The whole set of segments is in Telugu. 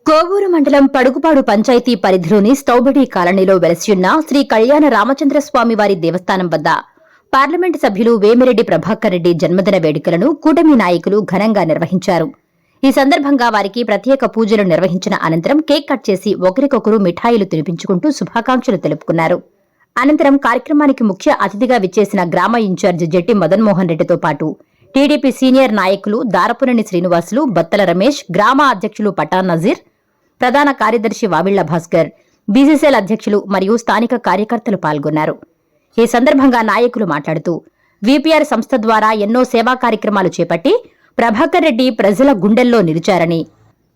కోవూరు మండలం పడుగుపాడు పంచాయతీ పరిధిలోని స్టౌబడి కాలనీలో వెలసియున్న శ్రీ కళ్యాణ రామచంద్రస్వామి వారి దేవస్థానం వద్ద పార్లమెంటు సభ్యులు వేమిరెడ్డి ప్రభాకర్ రెడ్డి జన్మదిన వేడుకలను కూటమి నాయకులు ఘనంగా నిర్వహించారు. ఈ సందర్భంగా వారికి ప్రత్యేక పూజలు నిర్వహించిన అనంతరం కేక్ కట్ చేసి ఒకరికొకరు మిఠాయిలు తినిపించుకుంటూ శుభాకాంక్షలు తెలుపుకున్నారు. అనంతరం కార్యక్రమానికి ముఖ్య అతిథిగా విచ్చేసిన గ్రామ ఇన్ఛార్జి జెట్టి మదన్మోహన్ రెడ్డితో పాటు టీడీపీ సీనియర్ నాయకులు దారపునేని శ్రీనివాసులు, బత్తల రమేష్, గ్రామ అధ్యక్షులు పఠాన్ నజీర్, ప్రధాన కార్యదర్శి వావిళ్ల భాస్కర్, బీసీసీఎల్ అధ్యక్షులు మరియు స్థానిక కార్యకర్తలు పాల్గొన్నారు. ఈ సందర్భంగా నాయకులు మాట్లాడుతూ వీపీఆర్ సంస్థ ద్వారా ఎన్నో సేవా కార్యక్రమాలు చేపట్టి ప్రభాకర్ రెడ్డి ప్రజల గుండెల్లో నిలిచారని,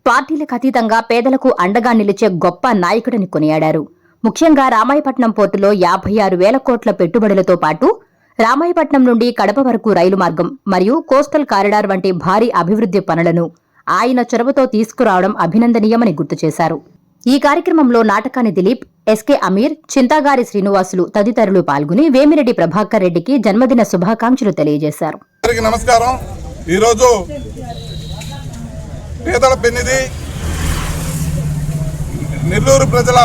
పార్టీలకు అతీతంగా పేదలకు అండగా నిలిచే గొప్ప నాయకుడని కొనియాడారు. ముఖ్యంగా రామాయపట్నం పోర్టులో 56,000 కోట్ల పెట్టుబడులతో పాటు రామాయపట్నం నుండి కడప వరకు రైలు మార్గం మరియు కోస్టల్ కారిడార్ వంటి భారీ అభివృద్ది పనులను ఆయన చొరవతో తీసుకురావడం అభినందనీయమని గుర్తు చేశారు. ఈ కార్యక్రమంలో నాటకాని దిలీప్, ఎస్కే అమీర్, చింతాగారి శ్రీనివాసులు తదితరులు పాల్గొని వేమిరెడ్డి ప్రభాకర్ రెడ్డికి జన్మదిన శుభాకాంక్షలు తెలియజేశారు. నమస్కారం. ఈరోజు పేదల పెన్నిది, నెల్లూరు ప్రజల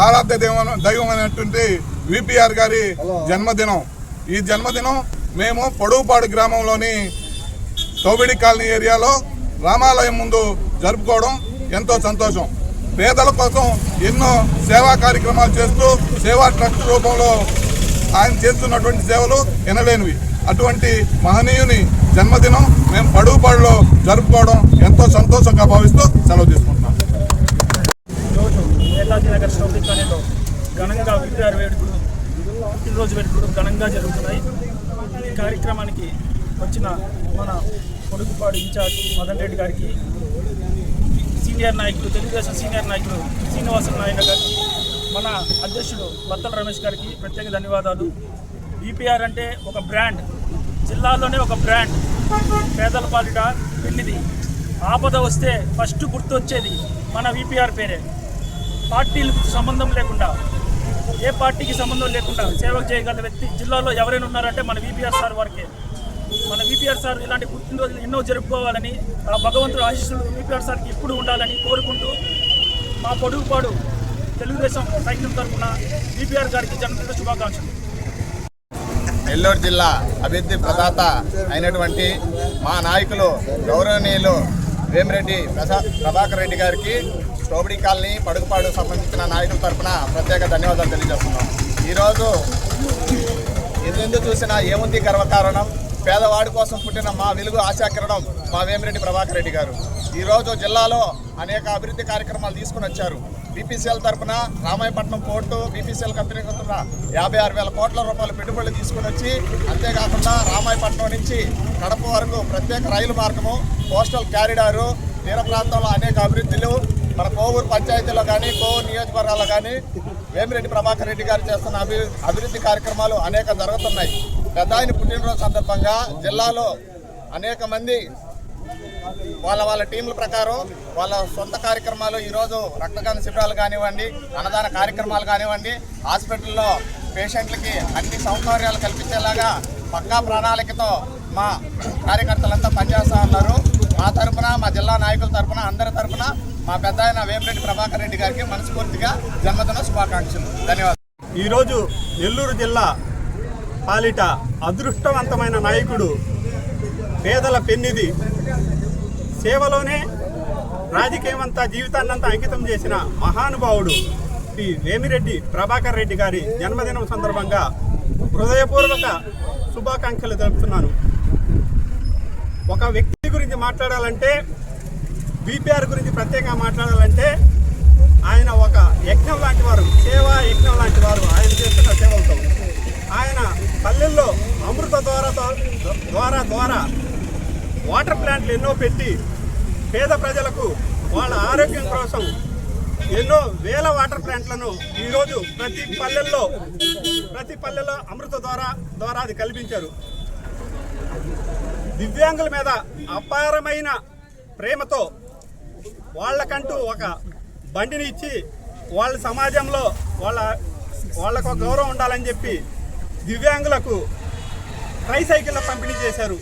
ఆరాధ్య దైవమైనటువంటి విపిఆర్ గారి జన్మదినం. ఈ జన్మదినం మేము పొడవుపాడు గ్రామంలోని తోబిడి కాలనీ ఏరియాలో రామాలయం ముందు జరుపుకోవడం ఎంతో సంతోషం. పేదల కోసం ఎన్నో సేవా కార్యక్రమాలు చేస్తూ సేవా ట్రస్ట్ రూపంలో ఆయన చేస్తున్నటువంటి సేవలు ఎనలేనివి. అటువంటి మహనీయుని జన్మదినం మేము పడుగుపాడులో జరుపుకోవడం ఎంతో సంతోషంగా భావిస్తూ సెలవు తీసుకుంటున్నాం. నేతాజీ నగర్ స్టౌబడి కాలనీలో ఘనంగా విపిఆర్ వేడుకలు, పుట్టినరోజు వేడుకలు ఘనంగా జరుగుతున్నాయి. ఈ కార్యక్రమానికి వచ్చిన మన పొడుగుపాడు ఇన్ఛార్జ్ మదన్ రెడ్డి గారికి, సీనియర్ నాయకులు, తెలుగుదేశం సీనియర్ నాయకులు శ్రీనివాస నాయుడు గారికి, మన అధ్యక్షుడు బత్తల రమేష్ గారికి ప్రత్యేక ధన్యవాదాలు. విపిఆర్ అంటే ఒక బ్రాండ్, జిల్లాలోనే ఒక బ్రాండ్. పేదల పాలిట పెళ్లిది. ఆపద వస్తే ఫస్ట్ గుర్తొచ్చేది మన విపిఆర్ పేరే. పార్టీలకు సంబంధం లేకుండా, ఏ పార్టీకి సంబంధం లేకుండా సేవలు చేయగల వ్యక్తి జిల్లాలో ఎవరైనా ఉన్నారంటే మన విపిఆర్ సార్ వారికే. మన విపిఆర్ సార్ ఇలాంటి పుట్టినరోజులు ఎన్నో జరుపుకోవాలని, ఆ భగవంతుడు ఆశీస్సులు విపిఆర్ సార్కి ఎప్పుడు ఉండాలని కోరుకుంటూ మా పొడుగుపాడు తెలుగుదేశం సైన్యం తరఫున విపిఆర్ గారికి జన్మదిన శుభాకాంక్షలు. నెల్లూరు జిల్లా అభివృద్ధి ప్రదాత అయినటువంటి మా నాయకులు గౌరవనీయులు వేమిరెడ్డి ప్రభాకర్ రెడ్డి గారికి స్టౌబడి కాలనీ పడుగుపాడు సంబంధించిన నాయకుల తరఫున ప్రత్యేక ధన్యవాదాలు తెలియజేస్తున్నాం. ఈరోజు ఎందుకు చూసినా ఏముంది గర్వకారణం, పేదవాడి కోసం పుట్టిన మా వెలుగు ఆశాకిరణం మా వేమిరెడ్డి ప్రభాకర్ రెడ్డి గారు. ఈరోజు జిల్లాలో అనేక అభివృద్ధి కార్యక్రమాలు తీసుకుని వచ్చారు. బీపీసీఎల్ తరఫున రామాయపట్నం పోర్టు, బీపీసీఎల్ కంపెనీ తరఫున 56,000 కోట్ల రూపాయల పెట్టుబడులు తీసుకుని వచ్చి, అంతేకాకుండా రామాయపట్నం నుంచి కడప వరకు ప్రత్యేక రైలు మార్గము, కోస్టల్ కారిడారు, తీర ప్రాంతంలో అనేక అభివృద్ధులు, మన కోవూరు పంచాయతీలో కానీ కోవూరు నియోజకవర్గాల్లో కానీ వేమిరెడ్డి ప్రభాకర్ రెడ్డి గారు చేస్తున్న అభివృద్ధి కార్యక్రమాలు అనేక జరుగుతున్నాయి. పెద్ద ఆయన పుట్టినరోజు సందర్భంగా జిల్లాలో అనేక మంది వాళ్ళ టీంల ప్రకారం వాళ్ళ సొంత కార్యక్రమాలు, ఈరోజు రక్తదాన శిబిరాలు కానివ్వండి, అన్నదాన కార్యక్రమాలు కానివ్వండి, హాస్పిటల్లో పేషెంట్లకి అన్ని సౌకర్యాలు కల్పించేలాగా పక్కా ప్రణాళికతో మా కార్యకర్తలంతా పనిచేస్తూ ఉన్నారు. మా తరఫున, మా జిల్లా నాయకుల తరఫున, అందరి తరఫున మా పెద్ద ఆయన వేమిరెడ్డి ప్రభాకర్ రెడ్డి గారికి మనస్ఫూర్తిగా జన్మదిన శుభాకాంక్షలు. ధన్యవాదాలు. ఈరోజు నెల్లూరు జిల్లా పాలిట అదృష్టవంతమైన నాయకుడు, పేదల పెన్నిది, సేవలోనే రాజకీయమంతా జీవితాన్నంతా అంకితం చేసిన మహానుభావుడు శ్రీ వేమిరెడ్డి ప్రభాకర్ రెడ్డి గారి జన్మదినం సందర్భంగా హృదయపూర్వక శుభాకాంక్షలు తెలుపుతున్నాను. ఒక వ్యక్తి గురించి మాట్లాడాలంటే, విపిఆర్ గురించి ప్రత్యేకంగా మాట్లాడాలంటే, ఆయన ఒక యజ్ఞం లాంటి వారు, సేవా యజ్ఞం లాంటి వారు. ఆయన చేస్తున్న సేవలతో ఆయన పల్లెల్లో అమృత ద్వారా వాటర్ ప్లాంట్లు ఎన్నో పెట్టి పేద ప్రజలకు వాళ్ళ ఆరోగ్యం కోసం ఎన్నో వేల వాటర్ ప్లాంట్లను ఈరోజు ప్రతి పల్లెల్లో అమృత ద్వారా అది కల్పించారు. దివ్యాంగుల మీద అపారమైన ప్రేమతో వాళ్ళకంటూ ఒక బండిని ఇచ్చి, వాళ్ళ సమాజంలో వాళ్ళకు గౌరవం ఉండాలని చెప్పి దివ్యాంగులకు ట్రైసైకిళ్ళ పంపిణీ చేశారు.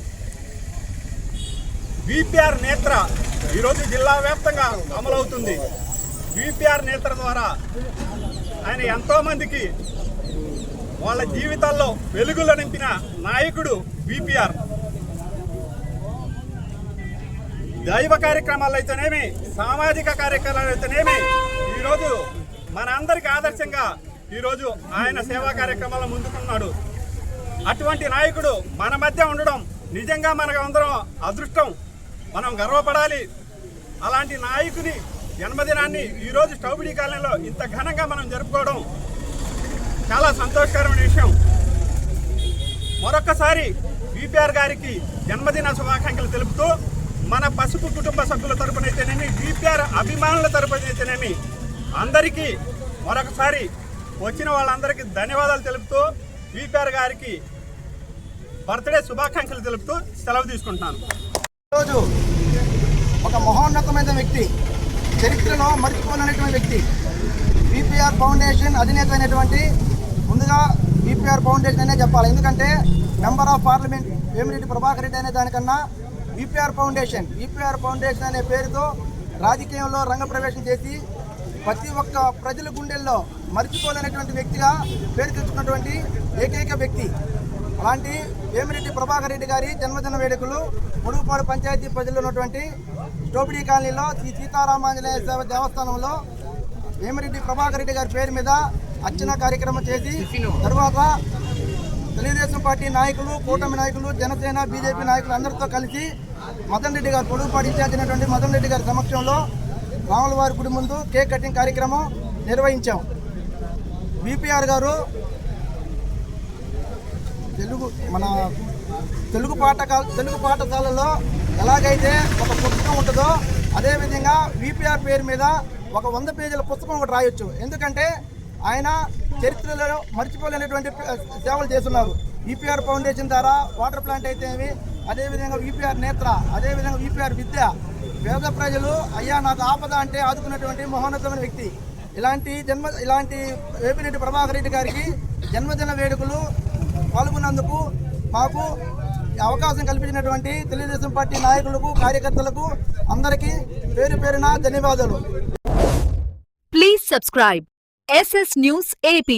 విపిఆర్ నేత్ర ఈరోజు జిల్లా వ్యాప్తంగా అమలవుతుంది. విపిఆర్ నేతల ద్వారా ఆయన ఎంతోమందికి వాళ్ళ జీవితాల్లో వెలుగులు నింపిన నాయకుడు విపిఆర్. దైవ కార్యక్రమాలు అయితేనేమి, సామాజిక కార్యక్రమాలు అయితేనేమి, ఈరోజు మన అందరికీ ఆదర్శంగా ఈరోజు ఆయన సేవా కార్యక్రమాల్లో ముందుకున్నాడు. అటువంటి నాయకుడు మన మధ్య ఉండడం నిజంగా మనకు అందరం అదృష్టం, మనం గర్వపడాలి. అలాంటి నాయకుని జన్మదినాన్ని ఈరోజు స్టౌబిడి కాలనీలో ఇంత ఘనంగా మనం జరుపుకోవడం చాలా సంతోషకరమైన విషయం. మరొక్కసారి విపిఆర్ గారికి జన్మదిన శుభాకాంక్షలు తెలుపుతూ మన పసుపు కుటుంబ సభ్యుల తరపునైతేనేమి, విపిఆర్ అభిమానుల తరపునైతేనేమి అందరికీ మరొకసారి వచ్చిన వాళ్ళందరికీ ధన్యవాదాలు తెలుపుతూ విపిఆర్ గారికి బర్త్డే శుభాకాంక్షలు తెలుపుతూ సెలవు తీసుకుంటున్నాను. ఈరోజు ఒక మహోన్నతమైన వ్యక్తి, చరిత్రలో మర్చిపోలేనటువంటి వ్యక్తి, విపిఆర్ ఫౌండేషన్ అధినేత అయినటువంటి, ముందుగా విపిఆర్ ఫౌండేషన్ అనే చెప్పాలి. ఎందుకంటే member of parliament Vemireddy Prabhakar Reddy అనే దానికన్నా విపిఆర్ ఫౌండేషన్ అనే పేరుతో రాజకీయంలో రంగప్రవేశం చేసి ప్రతి ఒక్క ప్రజల గుండెల్లో మర్చిపోలేనటువంటి వ్యక్తిగా పేరు తెచ్చుకున్నటువంటి ఏకైక వ్యక్తి. అలాంటి వేమిరెడ్డి ప్రభాకర్ రెడ్డి గారి జన్మదిన వేడుకలు పొడుగుపాడు పంచాయతీ ప్రజల్లో ఉన్నటువంటి స్టోబిడి కాలనీలో శ్రీ సీతారామాంజనేయ సేవ దేవస్థానంలో వేమిరెడ్డి ప్రభాకర్ రెడ్డి గారి పేరు మీద అర్చన కార్యక్రమం చేసి తర్వాత తెలుగుదేశం పార్టీ నాయకులు, కూటమి నాయకులు, జనసేన, బీజేపీ నాయకులు అందరితో కలిసి మదన్ రెడ్డి గారు, పొడుగుపాడు ఇన్ఛార్జ్ అయినటువంటి మదన్ రెడ్డి గారి సమక్షంలో రాములవారి గుడి ముందు కేక్ కటింగ్ కార్యక్రమం నిర్వహించాం. విపిఆర్ గారు తెలుగు పాఠశాలలో ఎలాగైతే ఒక పుస్తకం ఉంటుందో అదేవిధంగా విపిఆర్ పేరు మీద ఒక 100 పేజీల పుస్తకం ఒకటి రాయొచ్చు. ఎందుకంటే ఆయన చరిత్రలో మర్చిపోలేనటువంటి సేవలు చేస్తున్నారు. విపిఆర్ ఫౌండేషన్ ద్వారా వాటర్ ప్లాంట్ అయితేవి, అదేవిధంగా విపిఆర్ నేత్ర, అదేవిధంగా విపిఆర్ విద్య, పేద ప్రజలు అయ్యా నాకు ఆపద అంటే ఆదుకున్నటువంటి మహోన్నతమైన వ్యక్తి. ఇలాంటి వేమిరెడ్డి ప్రభాకర్ రెడ్డి గారికి జన్మదిన వేడుకలు పాల్గొన్నందుకు మాకు అవకాశం కల్పించినటువంటి తెలుగుదేశం పార్టీ నాయకులకు, కార్యకర్తలకు అందరికీ పేరు పేరున ధన్యవాదాలు. Please subscribe SS News AP.